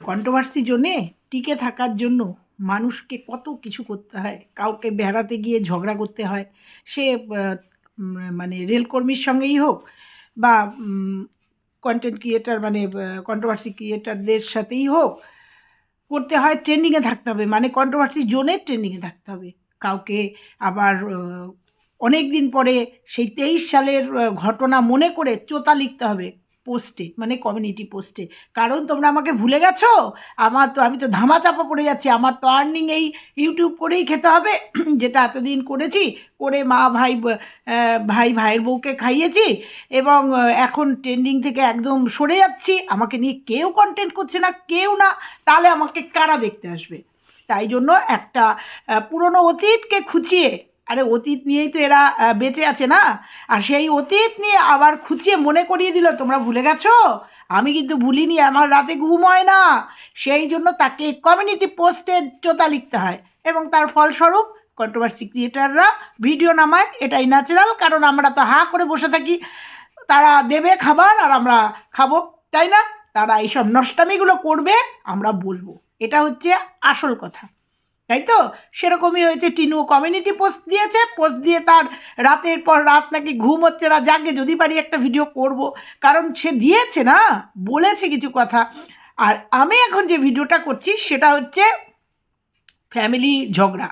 Controversy জোনে টিকে থাকার জন্য মানুষকে কত কিছু করতে হয়। কাউকে বেড়াতে গিয়ে ঝগড়া করতে হয়। সে মানে রেলকর্মীর সঙ্গেই হোক বা কন্টেন্ট ক্রিয়েটার মানে কন্ট্রোভার্সি ক্রিয়েটারদের সাথেই হোক, করতে হয় ট্রেন্ডিংয়ে থাকতে হবে। মানে কন্ট্রোভার্সি জোনে ট্রেন্ডিংয়ে থাকতে হবে। কাউকে আবার অনেক দিন পরে সেই ২৩ সালের ঘটনা মনে করে চোতা লিখতে হবে পোস্টে, মানে কমিউনিটি পোস্টে। কারণ তোমরা আমাকে ভুলে গেছো। আমি তো ধামাচাপা পড়ে যাচ্ছি। আমার তো আর্নিং এই ইউটিউব করেই খেতে হবে। যেটা এতদিন করেছি, করে মা ভাইয়ের বউকে খাইয়েছি এবং এখন ট্রেন্ডিং থেকে একদম সরে যাচ্ছি। আমাকে নিয়ে কেউ কন্টেন্ট করছে না, কেউ না। তাহলে আমাকে কারা দেখতে আসবে? তাই জন্য একটা পুরনো অতীতকে খুঁচিয়ে, আরে অতীত নিয়েই তো এরা বেঁচে আছে না? আর সেই অতীত নিয়ে আবার খুঁচিয়ে মনে করিয়ে দিল তোমরা ভুলে গেছো। আমি কিন্তু ভুলিনি, আমার রাতে ঘুম হয় না। সেই জন্য তাকে কমিউনিটি পোস্টে চোতা লিখতে হয় এবং তার ফলস্বরূপ কন্ট্রোভার্সি ক্রিয়েটাররা ভিডিও নামায়। এটাই ন্যাচারাল, কারণ আমরা তো হাঁ করে বসে থাকি। তারা দেবে খাবার আর আমরা খাবো, তাই না? তারা এইসব নষ্টামিগুলো করবে, আমরা বলবো। এটা হচ্ছে আসল কথা, তাই তো? সেরকমই হয়েছে। টিনু কমিউনিটি পোস্ট দিয়েছে, পোস্ট দিয়ে তার রাতের পর রাত নাকি ঘুম হচ্ছে না। যাকে যদি পারি একটা ভিডিও করব, কারণ সে দিয়েছে না, বলেছে কিছু কথা। আর আমি এখন যে ভিডিওটা করছি সেটা হচ্ছে ফ্যামিলি ঝগড়া।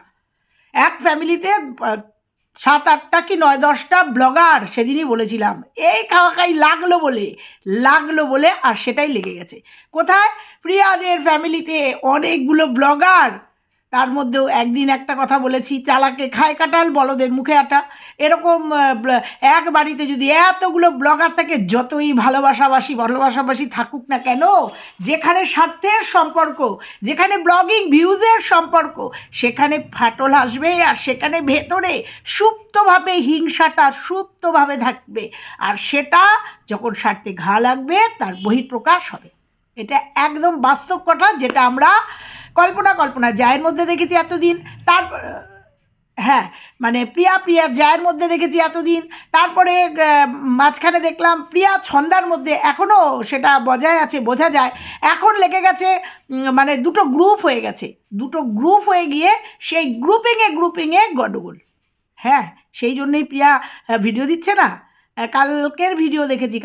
এক ফ্যামিলিতে ৭-৮টা কি ৯-১০টা ব্লগার, সেদিনই বলেছিলাম, এই খাওয়াখাই লাগলো বলে আর সেটাই লেগে গেছে। কোথায়? প্রিয়াদের ফ্যামিলিতে অনেকগুলো ব্লগার। তার মধ্যেও একদিন একটা কথা বলেছি, চালাকে খায় কাঁঠাল, বলদের মুখে আটা। এরকম এক বাড়িতে যদি এতগুলো ব্লগার থাকে, যতই ভালোবাসাবাসী থাকুক না কেন, যেখানে স্বার্থের সম্পর্ক, যেখানে ব্লগিং ভিউজের সম্পর্ক, সেখানে ফাটল আসবে। আর সেখানে ভেতরে সুপ্তভাবে হিংসাটা সুপ্তভাবে থাকবে। আর সেটা যখন স্বার্থে ঘা লাগবে তার বহিঃপ্রকাশ হবে। এটা একদম বাস্তব কথা, যেটা আমরা কল্পনা জায়ের মধ্যে দেখেছি এতদিন। তারপর হ্যাঁ, মানে প্রিয়া জায়ের মধ্যে দেখেছি এতদিন। তারপরে মাঝখানে দেখলাম প্রিয়া ছন্দার মধ্যে, এখনও সেটা বজায় আছে, বোঝা যায়। এখন লেগে গেছে, মানে দুটো গ্রুপ হয়ে গিয়ে সেই গ্রুপিংয়ে গণ্ডগোল। হ্যাঁ, সেই জন্যই প্রিয়া ভিডিও দিচ্ছে না। কালকের ভিডিও দেখেছি,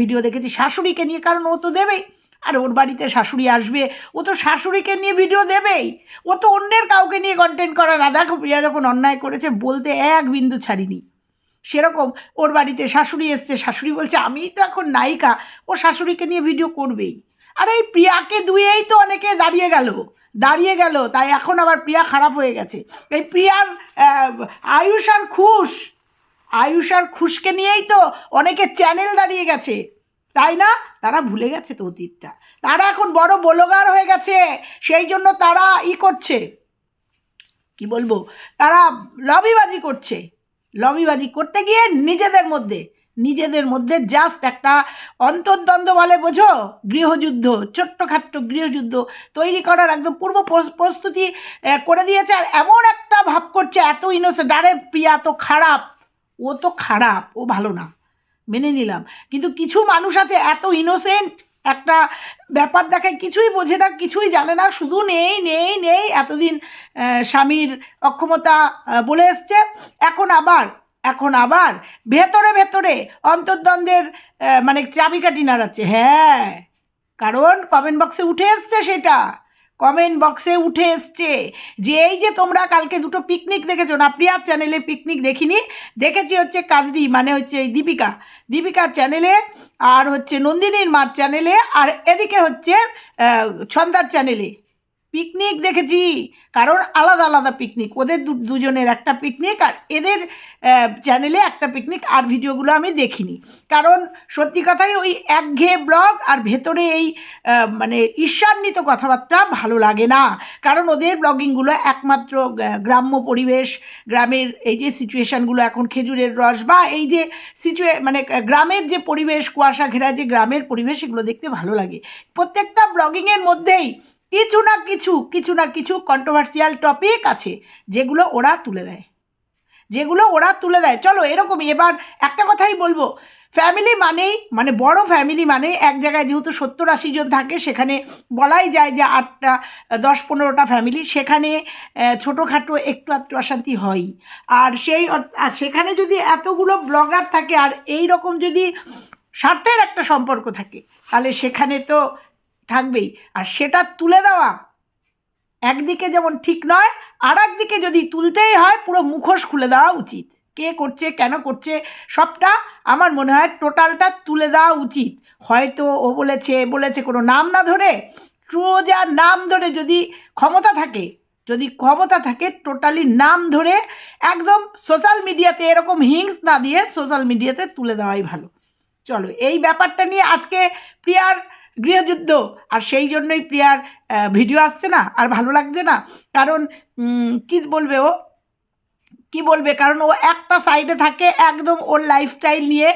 ভিডিও দেখেছি শাশুড়িকে নিয়ে, কারণ ও তো দেবেই। আর ওর বাড়িতে শাশুড়ি আসবে, ও তো শাশুড়িকে নিয়ে ভিডিও দেবেই। ও তো অন্যের কাউকে নিয়ে কন্টেন্ট করে না। দেখো, প্রিয়া যখন অন্যায় করেছে বলতে এক বিন্দু ছাড়িনি। সেরকম ওর বাড়িতে শাশুড়ি এসছে, শাশুড়ি বলছে আমিই তো এখন নায়িকা, ও শাশুড়িকে নিয়ে ভিডিও করবেই। আর এই প্রিয়াকে দুয়েই তো অনেকে দাঁড়িয়ে গেল। তাই এখন আবার প্রিয়া খারাপ হয়ে গেছে। এই প্রিয়ার আয়ুষ আর খুশকে নিয়েই তো অনেকে চ্যানেল দাঁড়িয়ে গেছে, তাই না? তারা ভুলে গেছে তো অতীতটা। তারা এখন বড় ব্লগার হয়ে গেছে, সেই জন্য তারা করছে, কি বলবো, তারা লবিবাজি করতে গিয়ে নিজেদের মধ্যে জাস্ট একটা অন্তর্দ্বন্দ্ব বলে, বোঝো, গৃহযুদ্ধ, ছোট্টখাট্ট গৃহযুদ্ধ তৈরি করার একদম পূর্ব প্রস্তুতি করে দিয়েছে। আর এমন একটা ভাব করছে, এত ইনোসেন্ট। আরে প্রিয়া তো খারাপ, ও ভালো না, মেনে নিলাম। কিন্তু কিছু মানুষ আছে এত ইনোসেন্ট, একটা ব্যাপার দেখায়, কিছুই বোঝে না, কিছুই জানে না, শুধু নেই। এতদিন স্বামীর অক্ষমতা বলে এসছে, এখন আবার ভেতরে অন্তর্দ্বন্দ্বের মানে চাবিকাঠি নাড়াচ্ছে। হ্যাঁ, কারণ কমেন্ট বক্সে উঠে এসছে যে এই যে তোমরা কালকে দুটো পিকনিক দেখেছো না, প্রিয়ার চ্যানেলে পিকনিক দেখিনি, দেখেছি হচ্ছে কাজরি, মানে হচ্ছে দীপিকার চ্যানেলে, আর হচ্ছে নন্দিনীর মার চ্যানেলে, আর এদিকে হচ্ছে ছন্দার চ্যানেলে পিকনিক দেখেছি। কারণ আলাদা পিকনিক, ওদের দুজনের একটা পিকনিক, আর এদের চ্যানেলে একটা পিকনিক। আর ভিডিওগুলো আমি দেখিনি, কারণ সত্যি কথাই ওই একঘেয়ে ব্লগ আর ভেতরে এই মানে ঈর্ষান্বিত কথাবার্তা ভালো লাগে না। কারণ ওদের ব্লগিংগুলো একমাত্র গ্রাম্য পরিবেশ, গ্রামের এই যে সিচুয়েশানগুলো, এখন খেজুরের রস বা এই যে মানে গ্রামের যে পরিবেশ, কুয়াশা ঘেরা যে গ্রামের পরিবেশ, এগুলো দেখতে ভালো লাগে। প্রত্যেকটা ব্লগিংয়ের মধ্যেই কিছু না কিছু কন্ট্রোভার্সিয়াল টপিক আছে, যেগুলো ওরা তুলে দেয়। চলো, এরকমই। এবার একটা কথাই বলবো, ফ্যামিলি মানেই মানে বড় ফ্যামিলি মানে এক জায়গায় যেহেতু 70-80 জন থাকে, সেখানে বলাই যায় যে 8টা 10-15টা ফ্যামিলি, সেখানে ছোটোখাটো একটু আধটু অশান্তি হয়ই। আর আর সেখানে যদি এতগুলো ব্লগার থাকে আর এই রকম যদি স্বার্থের একটা সম্পর্ক থাকে, তাহলে সেখানে তো থাকবেই। আর সেটা তুলে দেওয়া একদিকে যেমন ঠিক নয়, আর একদিকে যদি তুলতেই হয় পুরো মুখোশ খুলে দেওয়া উচিত। কে করছে, কেন করছে, সবটা আমার মনে হয় টোটালটা তুলে দেওয়া উচিত। হয়তো ও বলেছে কোনো নাম না ধরে, যার নাম ধরে যদি ক্ষমতা থাকে টোটালি নাম ধরে একদম সোশ্যাল মিডিয়াতে এরকম হিংস না দিয়ে সোশ্যাল মিডিয়াতে তুলে দেওয়াই ভালো। চলো, এই ব্যাপারটা নিয়ে আজকে প্রিয়ার গৃহযুদ্ধ, আর সেই জন্যই প্রিয়ার ভিডিও আসছে না, আর ভালো লাগছে না। কারণ কি বলবে কারণ ও একটা সাইডে থাকে, একদম ওর লাইফস্টাইল নিয়ে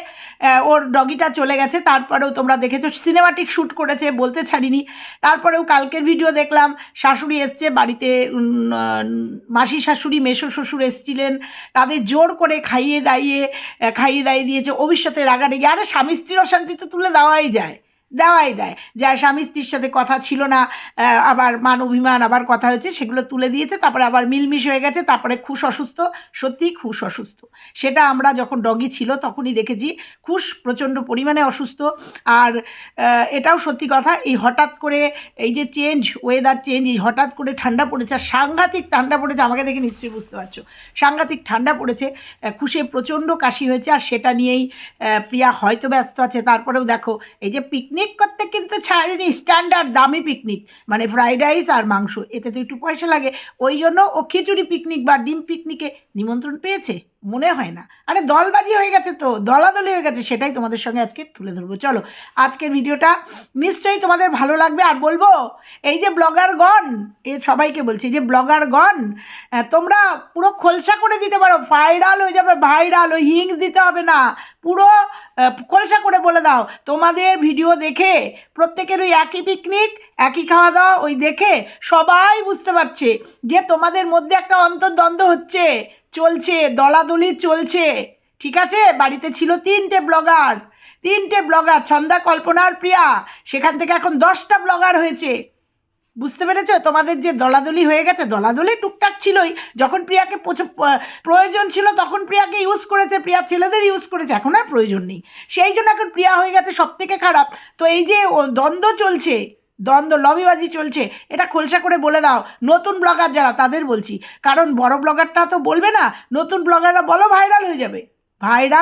ওর ডগিটা চলে গেছে। তারপরেও তোমরা দেখেছো সিনেমাটিক শ্যুট করেছে, বলতে ছাড়িনি। তারপরেও কালকের ভিডিও দেখলাম, শাশুড়ি এসছে বাড়িতে, মাসি শাশুড়ি মেসো শ্বশুর এসছিলেন, তাদের জোর করে খাইয়ে দাইয়ে দিয়েছে। ভবিষ্যতে রাগারেগি, আরে স্বামী স্ত্রীর অশান্তি তো তুলে দেওয়াই দেয় যা স্বামী স্ত্রীর সাথে কথা ছিল না, আবার মান অভিমান, আবার কথা হয়েছে, সেগুলো তুলে দিয়েছে। তারপরে আবার মিলমিশ হয়ে গেছে। তারপরে খুশ অসুস্থ, সত্যিই খুশ অসুস্থ। সেটা আমরা যখন ডগি ছিল তখনই দেখেছি, খুশ প্রচণ্ড পরিমাণে অসুস্থ। আর এটাও সত্যি কথা, এই হঠাৎ করে এই যে ওয়েদার চেঞ্জ, এই হঠাৎ করে ঠান্ডা পড়েছে, আর সাংঘাতিক ঠান্ডা পড়েছে, আমাকে দেখে নিশ্চয়ই বুঝতে পারছো সাংঘাতিক ঠান্ডা পড়েছে। খুশে প্রচণ্ড কাশি হয়েছে, আর সেটা নিয়েই প্রিয়া হয়তো ব্যস্ত আছে। তারপরেও দেখো, এই যে পিকনিক করতে কিন্তু ছাড়েনি, স্ট্যান্ডার্ড দামি পিকনিক, মানে ফ্রাইড রাইস আর মাংস, এতে তো একটু পয়সা লাগে, ওই জন্য ও খিচুড়ি পিকনিক বা ডিম পিকনিকে নিমন্ত্রণ পেয়েছে মনে হয় না। আরে দলবাজি হয়ে গেছে, তো দলাদলি হয়ে গেছে, সেটাই তোমাদের সঙ্গে আজকে তুলে ধরবো। চলো, আজকের ভিডিওটা নিশ্চয়ই তোমাদের ভালো লাগবে। আর বলবো, এই যে ব্লগারগণ, সবাইকে বলছি যে ব্লগারগণ, তোমরা পুরো খোলসা করে দিতে পারো, ভাইরাল হয়ে যাবে, ভাইরাল। ওই হিংস দিতে হবে না, পুরো খোলসা করে বলে দাও তোমাদের ভিডিও দেখে প্রত্যেকের ওই একই পিকনিক, একই খাওয়া দাওয়া, ওই দেখে সবাই বুঝতে পারছে যে তোমাদের মধ্যে একটা অন্তর্দ্বন্দ্ব চলছে, দলাদলি চলছে। ঠিক আছে, বাড়িতে ছিল 3টে ব্লগার, ছন্দা, কল্পনা আর প্রিয়া, সেখান থেকে এখন 10টা ব্লগার হয়েছে। বুঝতে পেরেছো তোমাদের যে দলাদলি হয়ে গেছে? দলাদলি টুকটাক ছিলই, যখন প্রিয়াকে প্রয়োজন ছিল তখন প্রিয়াকে ইউজ করেছে, প্রিয়ার ছেলেদের ইউজ করেছে, এখন আর প্রয়োজন নেই, সেই জন্য এখন প্রিয়া হয়ে গেছে সব থেকে খারাপ। তো এই যে দ্বন্দ্ব লবিবাজি চলছে, এটা খোলসা করে বলে দাও নতুন ব্লগার যারা, তাদের বলছি। কারণ বড় ব্লগারটা তো বলবে না, নতুন ব্লগাররা বলো ভাইরাল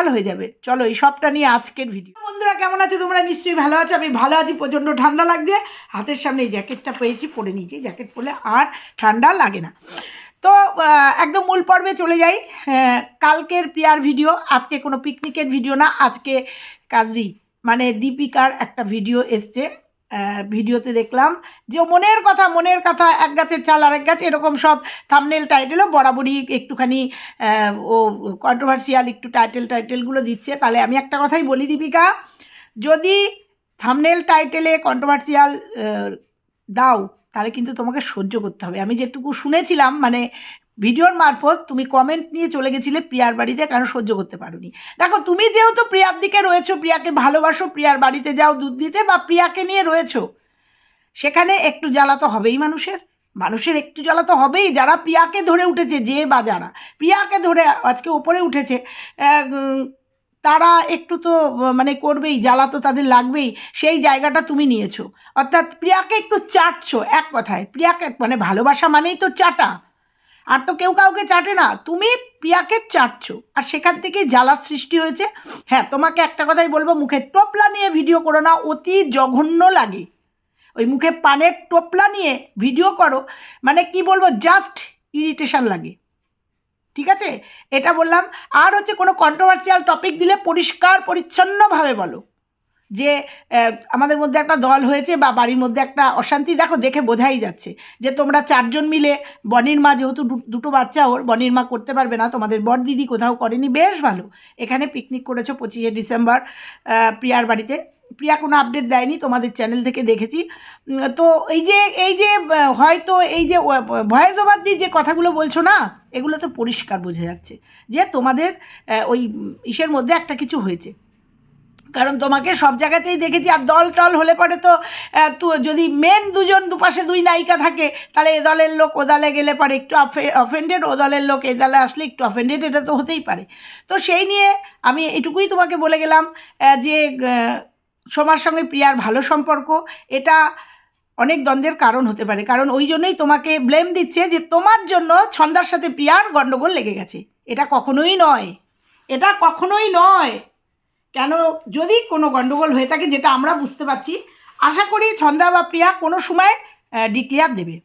হয়ে যাবে। চলো, এই সবটা নিয়ে আজকের ভিডিও। বন্ধুরা কেমন আছো তোমরা? নিশ্চয়ই ভালো আছো, আমি ভালো আছি। প্রচণ্ড ঠান্ডা লাগছে, হাতের সামনে এই জ্যাকেটটা পেয়েছি, পরে নিয়েছি। জ্যাকেট পরলে আর ঠান্ডা লাগে না। তো একদম মূল পর্বে চলে যাই। কালকের প্রিয়ার ভিডিও, আজকে কোনো পিকনিকের ভিডিও না, আজকে কাজরি মানে দীপিকার একটা ভিডিও এসছে। ভিডিওতে দেখলাম যে মনের কথা, এক গাছের চাল আরেক গাছ, এরকম সব থাম্বনেল টাইটেলও বরাবরই একটুখানি ও কন্ট্রোভার্সিয়াল একটু টাইটেলগুলো দিচ্ছে। তাহলে আমি একটা কথাই বলি, দীপিকা, যদি থাম্বনেল টাইটেলে কন্ট্রোভার্সিয়াল দাও তাহলে কিন্তু তোমাকে সহ্য করতে হবে। আমি যেটুকু শুনেছিলাম, মানে ভিডিওর মারফত, তুমি কমেন্ট নিয়ে চলে গেছিলে প্রিয়ার বাড়িতে, কেন সহ্য করতে পারোনি। দেখো, তুমি যেহেতু প্রিয়ার দিকে রয়েছো, প্রিয়াকে ভালোবাসো, প্রিয়ার বাড়িতে যাও দুধ দিতে, বা প্রিয়াকে নিয়ে রয়েছো, সেখানে একটু জ্বালা তো হবেই মানুষের একটু জ্বালা তো হবেই। যারা প্রিয়াকে ধরে উঠেছে, যারা প্রিয়াকে ধরে আজকে ওপরে উঠেছে, তারা একটু তো মানে করবেই, জ্বালা তো তাদের লাগবেই। সেই জায়গাটা তুমি নিয়েছো, অর্থাৎ প্রিয়াকে একটু চাটছো। এক কথায় প্রিয়াকে, মানে ভালোবাসা মানেই তো চাটা, আর তো কেউ কাউকে চাটে না, তুমি প্রিয়াকে চাটছো, আর সেখান থেকেই জ্বালার সৃষ্টি হয়েছে। হ্যাঁ, তোমাকে একটা কথাই বলবো, মুখে টোপলা নিয়ে ভিডিও করো না, অতি জঘন্য লাগে। ওই মুখে পানের টোপলা নিয়ে ভিডিও করো, মানে কি বলবো, জাস্ট ইরিটেশন লাগে। ঠিক আছে, এটা বললাম। আর হচ্ছে, কোনো কন্ট্রোভার্সিয়াল টপিক দিলে পরিষ্কার পরিচ্ছন্নভাবে বলো যে আমাদের মধ্যে একটা দল হয়েছে, বা বাড়ির মধ্যে একটা অশান্তি। দেখো, দেখে বোঝাই যাচ্ছে যে তোমরা 4জন মিলে, বনির মা যেহেতু দুটো বাচ্চা ওর, বনির মা করতে পারবে না, তোমাদের বর দিদি কোথাও করেনি, বেশ ভালো। এখানে পিকনিক করেছো 25শে ডিসেম্বর প্রিয়ার বাড়িতে। প্রিয়া কোনো আপডেট দেয়নি, তোমাদের চ্যানেল থেকে দেখেছি। তো এই যে হয়তো এই যে ভয়েস ওভার দিয়ে যে কথাগুলো বলছো না, এগুলো তো পরিষ্কার বোঝা যাচ্ছে যে তোমাদের ওই ইসের মধ্যে একটা কিছু হয়েছে। কারণ তোমাকে সব জায়গাতেই দেখেছি। আর দল টল হলে পরে তো যদি মেন দুজন দুপাশে দুই নায়িকা থাকে, তাহলে এ দলের লোক ও দলে গেলে পরে একটু অফেন্ডেড, ও দলের লোক এ দলে আসলে একটু অফেন্ডেড, এটা তো হতেই পারে। তো সেই নিয়ে আমি এটুকুই তোমাকে বলে গেলাম যে সোমার সঙ্গে প্রিয়ার ভালো সম্পর্ক, এটা অনেক দ্বন্দ্বের কারণ হতে পারে। কারণ ওই জন্যই তোমাকে ব্লেম দিচ্ছে যে তোমার জন্য ছন্দার সাথে প্রিয়ার গণ্ডগোল লেগে গেছে। এটা কখনোই নয়, এটা কখনোই নয়। কেন, যদি কোনো গণ্ডগোল হয়ে থাকে, যেটা আমরা বুঝতে পারছি, আশা করি ছন্দা বা প্রিয়া কোনো সময় ডিক্লেয়ার দেবে।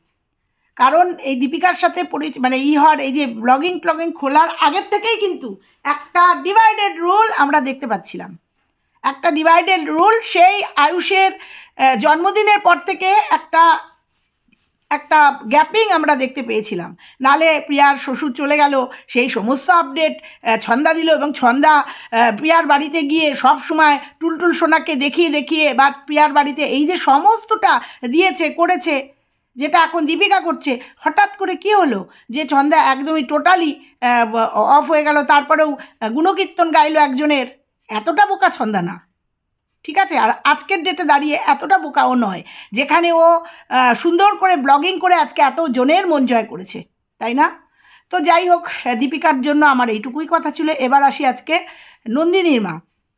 কারণ এই দীপিকার সাথে মানে হওয়ার, এই যে ব্লগিং খোলার আগের থেকেই কিন্তু একটা ডিভাইডেড রুল আমরা দেখতে পাচ্ছিলাম। একটা ডিভাইডেড রুল সেই আয়ুষের জন্মদিনের পর থেকে একটা একটা গ্যাপিং আমরা দেখতে পেয়েছিলাম। নালে প্রিয়ার শ্বশুর চলে গেল, সেই সমস্ত আপডেট ছন্দা দিল, এবং ছন্দা প্রিয়ার বাড়িতে গিয়ে সব সময় টুলটুল সোনাকে দেখিয়ে বা প্রিয়ার বাড়িতে এই যে সমস্তটা দিয়েছে করেছে, যেটা এখন দীপিকা করছে। হঠাৎ করে কী হলো যে ছন্দা একদমই টোটালি অফ হয়ে গেল, তারপরেও গুণকীর্তন গাইলো একজনের। এতটা বোকা ছন্দা না, ঠিক আছে? আর আজকের ডেটে দাঁড়িয়ে এতটা বোকাও নয়, যেখানে ও সুন্দর করে ব্লগিং করে আজকে এত জনের মন জয় করেছে, তাই না? তো যাই হোক, দীপিকার জন্য আমার এইটুকুই কথা ছিল। এবার আসি আজকে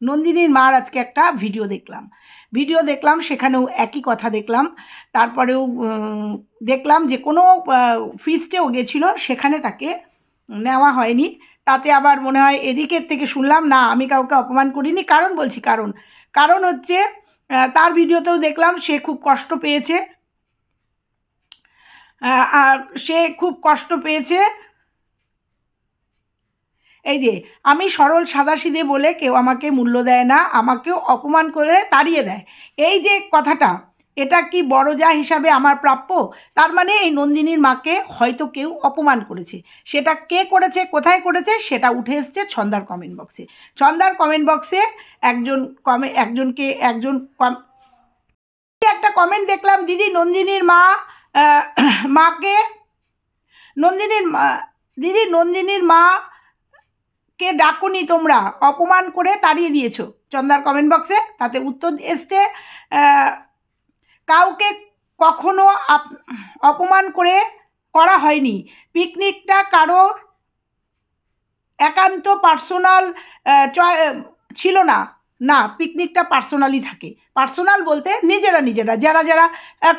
নন্দিনীর মার আজকে একটা ভিডিও দেখলাম, সেখানেও একই কথা দেখলাম। তারপরেও দেখলাম যে কোনো ফিস্টেও গেছিলো, সেখানে তাকে নেওয়া হয়নি। তাতে আবার মনে হয় এদিকের থেকে শুনলাম না, আমি কাউকে অপমান করিনি। কারণ হচ্ছে তার ভিডিওতেও দেখলাম সে খুব কষ্ট পেয়েছে, আর এই যে আমি সরল সাদাসিধে বলে কেউ আমাকে মূল্য দেয় না, আমাকেও অপমান করে তাড়িয়ে দেয়, এই যে কথাটা, এটা কি বড় যা হিসাবে আমার প্রাপ্য? তার মানে এই নন্দিনীর মাকে হয়তো কেউ অপমান করেছে। সেটা কে করেছে, কোথায় করেছে, সেটা উঠে এসছে ছন্দার কমেন্ট বক্সে। একটা কমেন্ট দেখলাম, দিদি নন্দিনীর মাকে ডাকুনি তোমরা, অপমান করে তাড়িয়ে দিয়েছো, চন্দার কমেন্ট বক্সে। তাতে উত্তর এসছে, কাউকে কখনো অপমান করা হয়নি, পিকনিকটা কারোর একান্ত পার্সোনাল ছিল না। পিকনিকটা পার্সোনালি থাকে। পার্সোনাল বলতে নিজেরা যারা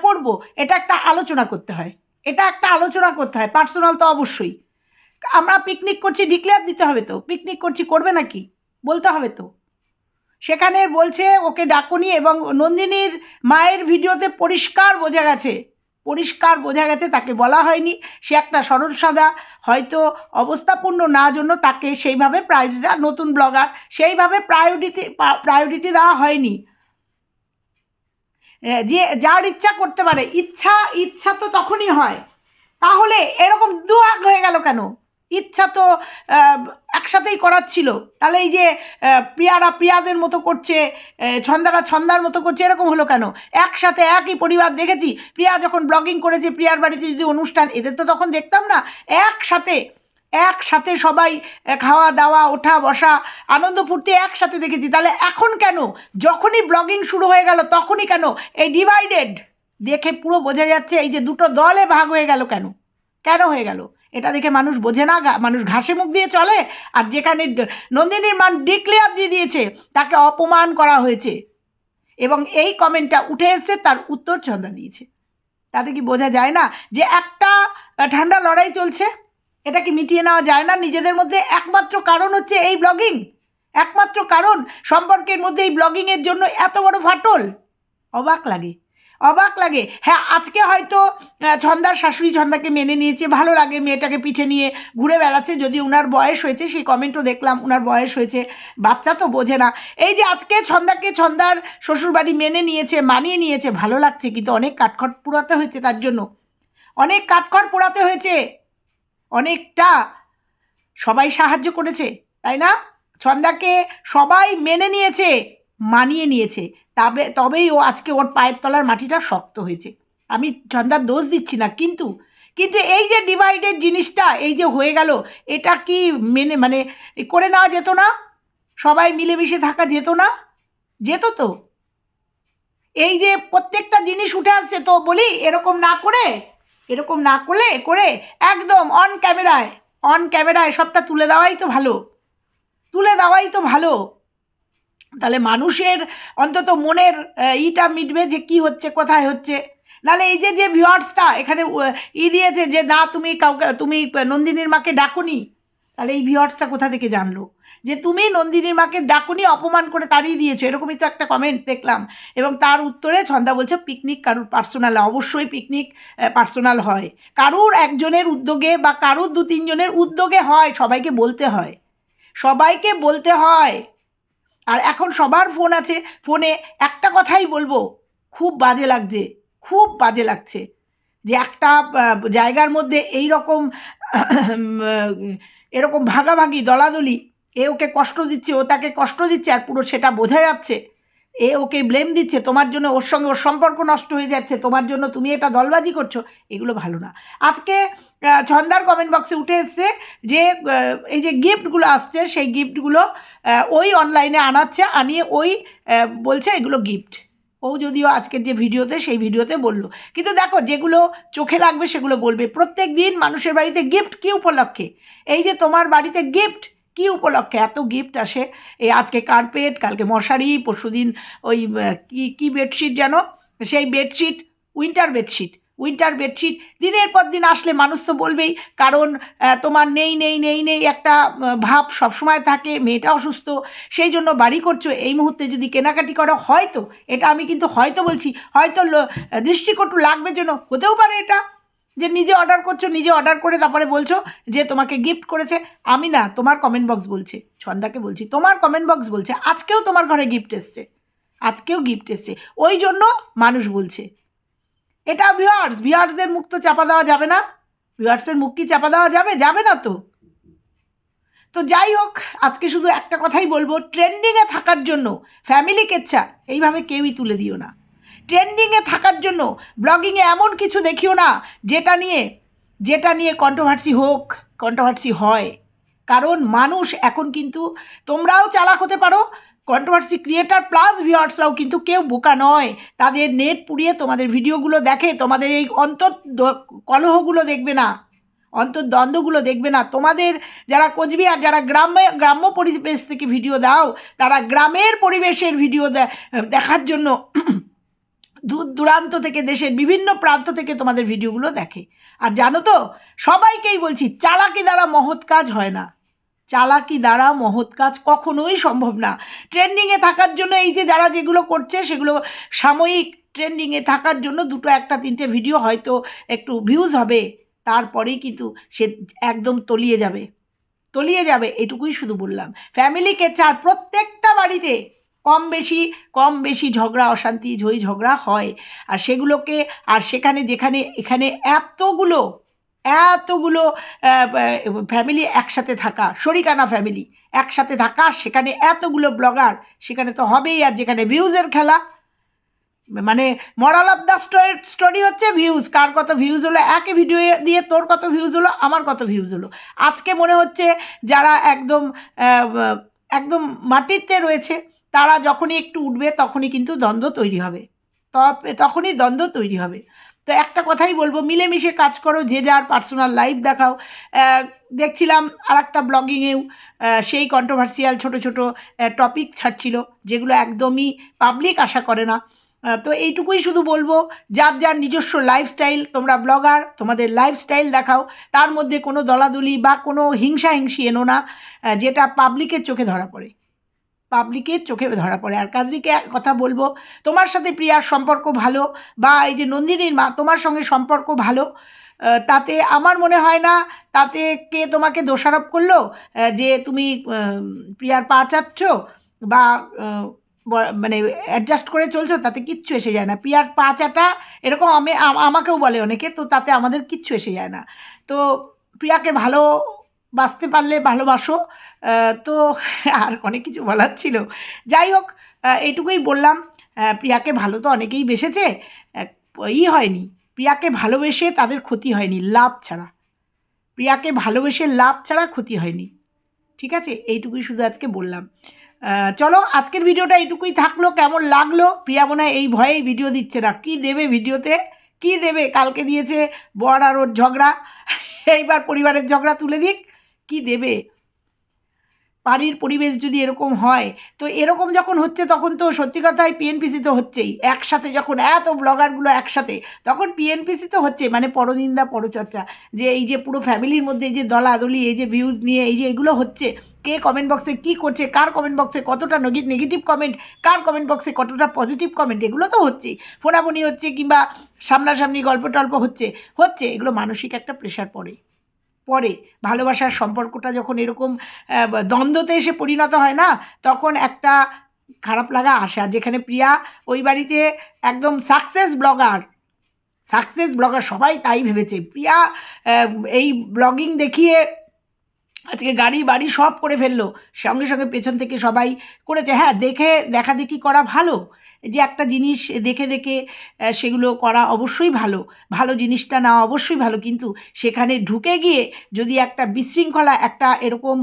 করব, এটা একটা আলোচনা করতে হয়, পার্সোনাল তো অবশ্যই। আমরা পিকনিক করছি, ডিক্লেয়ার দিতে হবে তো, পিকনিক করছি করবে নাকি, বলতে হবে তো। সেখানে বলছে ওকে ডাকুনি, এবং নন্দিনীর মায়ের ভিডিওতে পরিষ্কার বোঝা গেছে তাকে বলা হয়নি। সে একটা সরল সাদা, হয়তো অবস্থাপূর্ণ না জন্য তাকে সেইভাবে প্রায়োরিটি, নতুন ব্লগার, সেইভাবে প্রায়োরিটি দেওয়া হয়নি। যে যার ইচ্ছা করতে পারে, ইচ্ছা তো তখনই হয়। তাহলে এরকম দুভাগ হয়ে গেল কেন? ইচ্ছা তো একসাথেই করাচ্ছিল, তাহলে এই যে প্রিয়াদের মতো করছে, ছন্দার মতো করছে, এরকম হলো কেন? একসাথে একই পরিবার দেখেছি, প্রিয়া যখন ব্লগিং করেছে, প্রিয়ার বাড়িতে যদি অনুষ্ঠান, এদের তো তখন দেখতাম না, একসাথে সবাই খাওয়া দাওয়া, ওঠা বসা, আনন্দ ফুর্তি একসাথে দেখেছি। তাহলে এখন কেন, যখনই ব্লগিং শুরু হয়ে গেল তখনই কেন এই ডিভাইডেড? দেখে পুরো বোঝা যাচ্ছে এই যে দুটো দলে ভাগ হয়ে গেল। কেন হয়ে গেল? এটা দেখে মানুষ বোঝে না, মানুষ ঘাসে মুখ দিয়ে চলে। আর যেখানে নন্দিনীর মান ডিক্লেয়ার দিয়ে দিয়েছে, তাকে অপমান করা হয়েছে, এবং এই কমেন্টটা উঠে এসছে, তার উত্তর ছন্দা দিয়েছে। তাতে কি বোঝা যায় না যে একটা ঠান্ডা লড়াই চলছে? এটা কি মিটিয়ে নেওয়া যায় না নিজেদের মধ্যে? একমাত্র কারণ হচ্ছে এই ব্লগিং, একমাত্র কারণ সম্পর্কের মধ্যে এই ব্লগিংয়ের জন্য এত বড় ফাটল। অবাক লাগে। হ্যাঁ, আজকে হয়তো ছন্দার শাশুড়ি ছন্দাকে মেনে নিয়েছে, ভালো লাগে, মেয়েটাকে পিঠে নিয়ে ঘুরে বেড়াচ্ছে, যদি উনার বয়স হয়েছে, সেই কমেন্টও দেখলাম, উনার বয়স হয়েছে, বাচ্চা তো বোঝে না। এই যে আজকে ছন্দার শ্বশুরবাড়ি মানিয়ে নিয়েছে, ভালো লাগছে, কিন্তু অনেক কাঠখড় পোড়াতে হয়েছে, তার জন্য অনেক কাঠখড় পোড়াতে হয়েছে, অনেকটা। সবাই সাহায্য করেছে, তাই না? ছন্দাকে সবাই মেনে নিয়েছে, মানিয়ে নিয়েছে, তবেই ও আজকে ওর পায়ের তলার মাটিটা শক্ত হয়েছে। আমি ছন্দার দোষ দিচ্ছি না, কিন্তু এই যে ডিভাইডেড জিনিসটা এই যে হয়ে গেল, এটা কি করে নেওয়া যেত না? সবাই মিলেমিশে থাকা যেত না? যেত তো। এই যে প্রত্যেকটা জিনিস উঠে আসছে, তো বলি এরকম না করে, এরকম না করলে করে একদম অন ক্যামেরায় সবটা তুলে দেওয়াই তো ভালো, তুলে দেওয়াই তো ভালো। তাহলে মানুষের অন্তত মনের ইটা মিটবে যে কি হচ্ছে, কোথায় হচ্ছে। নাহলে এই যে যে ভিউয়ার্সটা এখানে দিয়েছে যে না তুমি কাউকে, তুমি নন্দিনীর মাকে ডাকুনি, তাহলে এই ভিউয়ার্সটা কোথা থেকে জানলো যে তুমি নন্দিনীর মাকে ডাকুনি, অপমান করে তাড়িয়ে দিয়েছো? এরকমই তো একটা কমেন্ট দেখলাম। এবং তার উত্তরে ছন্দা বলছে পিকনিক কারুর পার্সোনাল, অবশ্যই পিকনিক পার্সোনাল হয়, কারুর একজনের উদ্যোগে বা কারুর 2-3 জনের উদ্যোগে হয়, সবাইকে বলতে হয়, সবাইকে বলতে হয়। আর এখন সবার ফোন আছে, ফোনে একটা কথাই বলবো, খুব বাজে লাগছে, খুব বাজে লাগছে যে একটা জায়গার মধ্যে এই রকম এরকম ভাগাভাগি, দলাদলি, এ ওকে কষ্ট দিচ্ছে, ও তাকে কষ্ট দিচ্ছে, আর পুরো সেটা বোঝা যাচ্ছে। এ ওকে ব্লেম দিচ্ছে, তোমার জন্য ওর সঙ্গে ওর সম্পর্ক নষ্ট হয়ে যাচ্ছে, তোমার জন্য তুমি এটা দলবাজি করছো, এগুলো ভালো না। আজকে ছন্দার কমেন্ট বক্সে উঠে এসছে যে এই যে গিফটগুলো আসছে, সেই গিফটগুলো ওই অনলাইনে আনাচ্ছে, আনিয়ে ওই বলছে এগুলো গিফট। ও যদিও আজকের যে ভিডিওতে, সেই ভিডিওতে বললো, কিন্তু দেখো যেগুলো চোখে লাগবে সেগুলো বলবে। প্রত্যেক দিন মানুষের বাড়িতে গিফট কী উপলক্ষে? এই যে তোমার বাড়িতে গিফট কী উপলক্ষে এত গিফট আসে? এই আজকে কার্পেট, কালকে মশারি, পরশুদিন ওই কী বেডশিট যেন, সেই বেডশিট, উইন্টার বেডশিট দিনের পর দিন আসলে মানুষ তো বলবেই, কারণ তোমার নেই একটা ভাব সবসময় থাকে, মেয়েটা অসুস্থ, সেই জন্য বাড়ি করছো, এই মুহূর্তে যদি কেনাকাটি করো, হয়তো, এটা আমি কিন্তু হয়তো বলছি, হয়তো দৃষ্টিকটু লাগবে, জন্য হতেও পারে এটা, যে নিজে অর্ডার করছো, নিজে অর্ডার করে তারপরে বলছো যে তোমাকে গিফট করেছে। আমি না, তোমার কমেন্ট বক্স বলছে, ছন্দাকে বলছি, তোমার কমেন্ট বক্স বলছে আজকেও তোমার ঘরে গিফট এসছে, আজকেও গিফট এসছে, ওই জন্য মানুষ বলছে। এটা ভিউয়ার্সদের মুখ তো চাপা দেওয়া যাবে না, ভিউয়ার্সের মুখ কি চাপা দেওয়া যাবে? যাবে না তো। তো যাই হোক, আজকে শুধু একটা কথাই বলবো, ট্রেন্ডিংয়ে থাকার জন্য ফ্যামিলি কেচ্ছা এইভাবে কেউই তুলে দিও না। ট্রেন্ডিংয়ে থাকার জন্য ব্লগিংয়ে এমন কিছু দেখিও না যেটা নিয়ে কন্ট্রোভার্সি হয়। কারণ মানুষ এখন কিন্তু, তোমরাও চালাক হতে পারো, কন্ট্রোভার্সি ক্রিয়েটার প্লাস ভিউয়ার্সরাও কিন্তু কেউ বোকা নয়। তাদের নেট পুড়িয়ে তোমাদের ভিডিওগুলো দেখে, তোমাদের এই কলহগুলো দেখবে না, অন্তর্দ্বন্দ্বগুলো দেখবে না। তোমাদের যারা কোচবিহার, যারা গ্রাম্য পরিবেশ থেকে ভিডিও দাও, তারা গ্রামের পরিবেশের ভিডিও দেখার জন্য দূর দূরান্ত থেকে, দেশের বিভিন্ন প্রান্ত থেকে তোমাদের ভিডিওগুলো দেখে। আর জানো তো, সবাইকেই বলছি, চালাকি দ্বারা মহৎ কাজ হয় না, চালাকি দ্বারা মহৎ কাজ কখনোই সম্ভব না। ট্রেন্ডিংয়ে থাকার জন্য এই যে যারা যেগুলো করছে, সেগুলো সাময়িক, ট্রেন্ডিংয়ে থাকার জন্য 2-1-3টে ভিডিও হয়তো একটু ভিউজ হবে, তারপরেই কিন্তু সে একদম তলিয়ে যাবে, এটুকুই শুধু বললাম। ফ্যামিলিকে চার, প্রত্যেকটা বাড়িতে কম বেশি ঝগড়া, অশান্তি, ঝগড়া হয়। আর সেগুলোকে, আর যেখানে এখানে এতগুলো ফ্যামিলি একসাথে থাকা, শরিকানা ফ্যামিলি একসাথে থাকা, সেখানে এতগুলো ব্লগার, সেখানে তো হবেই। আর যেখানে ভিউজের খেলা, মানে মরাল অফ দ্য স্টোরি হচ্ছে ভিউজ, কার কত ভিউজ হলো, একই ভিডিও দিয়ে তোর কত ভিউজ হলো, আমার কত ভিউজ হলো। আজকে মনে হচ্ছে যারা একদম মাটিতে রয়েছে, তারা যখনই একটু উঠবে তখনই কিন্তু দ্বন্দ্ব তৈরি হবে, তখনই দ্বন্দ্ব তৈরি হবে। তো একটা কথাই বলবো, মিলেমিশে কাজ করো, যে যার পার্সোনাল লাইফ দেখাও। দেখছিলাম আর একটা ব্লগিংয়েও সেই কন্ট্রোভার্সিয়াল ছোট টপিক ছাড়ছিল, যেগুলো একদমই পাবলিক আশা করে না। তো এইটুকুই শুধু বলবো, যার নিজস্ব লাইফস্টাইল, তোমরা ব্লগার, তোমাদের লাইফস্টাইল দেখাও, তার মধ্যে কোনো দলাদলি বা কোনো হিংসি এনো না, যেটা পাবলিকের চোখে ধরা পড়ে। আর কাজরিকে এক কথা বলবো, তোমার সাথে প্রিয়ার সম্পর্ক ভালো, বা এই যে নন্দিনীর মা তোমার সঙ্গে সম্পর্ক ভালো, তাতে আমার মনে হয় না তাতে কে তোমাকে দোষারোপ করলো যে তুমি প্রিয়ার পা চাচ্ছ বা মানে অ্যাডজাস্ট করে চলছো, তাতে কিচ্ছু এসে যায় না। প্রিয়ার পা চাটা এরকম আমাকেও বলে অনেকে, তো তাতে আমাদের কিচ্ছু এসে যায় না। তো প্রিয়াকে বাঁচতে পারলে ভালোবাসো। তো আর অনেক কিছু বলার ছিল, যাই হোক, এইটুকুই বললাম। প্রিয়াকে ভালো তো অনেকেই বেসেছে, হয়নি, প্রিয়াকে ভালোবেসে তাদের ক্ষতি হয়নি, লাভ ছাড়া, প্রিয়াকে ভালোবেসে লাভ ছাড়া ক্ষতি হয়নি। ঠিক আছে, এইটুকুই শুধু আজকে বললাম। চলো আজকের ভিডিওটা এইটুকুই থাকলো। কেমন লাগলো? প্রিয়া মনে হয় এই ভয়েই ভিডিও দিচ্ছে না। কি দেবে ভিডিওতে, কি দেবে? কালকে দিয়েছে বর আর ওর ঝগড়া, এইবার পরিবারের ঝগড়া তুলে দিক, কি দেবে? বাড়ির পরিবেশ যদি এরকম হয়, তো এরকম যখন হচ্ছে তখন তো সত্যি কথাই পিএনপিসি তো হচ্ছেই একসাথে। যখন এত ব্লগারগুলো একসাথে, তখন পিএনপিসি তো হচ্ছে, মানে পরনিন্দা পরচর্চা। যে এই যে পুরো ফ্যামিলির মধ্যে এই যে দলাদলি, এই যে ভিউজ নিয়ে এই যে এগুলো হচ্ছে, কে কমেন্ট বক্সে কী করছে, কার কমেন্ট বক্সে কতটা নেগেটিভ কমেন্ট, কার কমেন্ট বক্সে কতটা পজিটিভ কমেন্ট, এগুলো তো হচ্ছেই। ফোনাফোনি হচ্ছে কিংবা সামনাসামনি গল্প টল্প হচ্ছে, এগুলো মানসিক একটা প্রেশার পরে ভালোবাসার সম্পর্কটা যখন এরকম দ্বন্দ্বতে এসে পরিণত হয় না, তখন একটা খারাপ লাগা আসে। আর যেখানে প্রিয়া ওই বাড়িতে একদম সাকসেস ব্লগার সবাই তাই ভেবেছে। প্রিয়া এই ব্লগিং দেখিয়ে আজকে গাড়ি বাড়ি সব করে ফেললো, সঙ্গে সঙ্গে পেছন থেকে সবাই করেছে। হ্যাঁ, দেখাদেখি করা ভালো, যে একটা জিনিস দেখে দেখে সেগুলো করা অবশ্যই ভালো, ভালো জিনিসটা নেওয়া অবশ্যই ভালো। কিন্তু সেখানে ঢুকে গিয়ে যদি একটা বিশৃঙ্খলা, একটা এরকম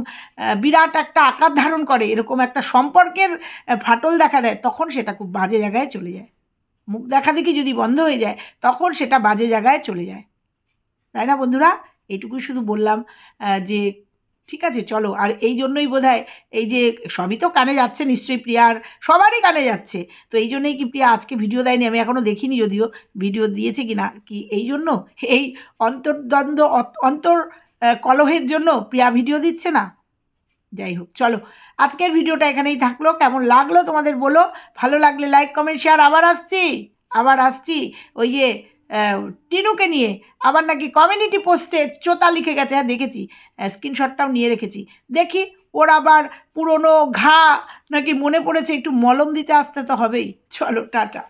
বিরাট একটা আকার ধারণ করে, এরকম একটা সম্পর্কের ফাটল দেখা দেয়, তখন সেটা খুব বাজে জায়গায় চলে যায়। মুখ দেখাদেখি যদি বন্ধ হয়ে যায়, তখন সেটা বাজে জায়গায় চলে যায়, তাই না বন্ধুরা? এইটুকুই শুধু বললাম যে ঠিক আছে চলো। আর এই জন্যই বোধহয় এই যে সবই তো কানে যাচ্ছে নিশ্চয়ই, প্রিয়ার সবারই কানে যাচ্ছে। তো এই জন্যই কি প্রিয়া আজকে ভিডিও দেয়নি, আমি এখনও দেখিনি যদিও ভিডিও দিয়েছে কি না, কি এই জন্য এই অন্তর্দ্বন্দ্ব অন্তর কলহের জন্য প্রিয়া ভিডিও দিচ্ছে না? যাই হোক, চলো আজকের ভিডিওটা এখানেই থাকলো। কেমন লাগলো তোমাদের বলো, ভালো লাগলে লাইক কমেন্ট শেয়ার। আবার আসছি ওই যে টিনুকে নিয়ে। আবার নাকি কমিউনিটি পোস্টে চোতা লিখে গেছে, হ্যাঁ দেখেছি, স্ক্রিনশটটাও নিয়ে রেখেছি। দেখি ওর আবার পুরনো ঘা নাকি মনে পড়েছে, একটু মলম দিতে আসতে তো হবেই। চলো টাটা।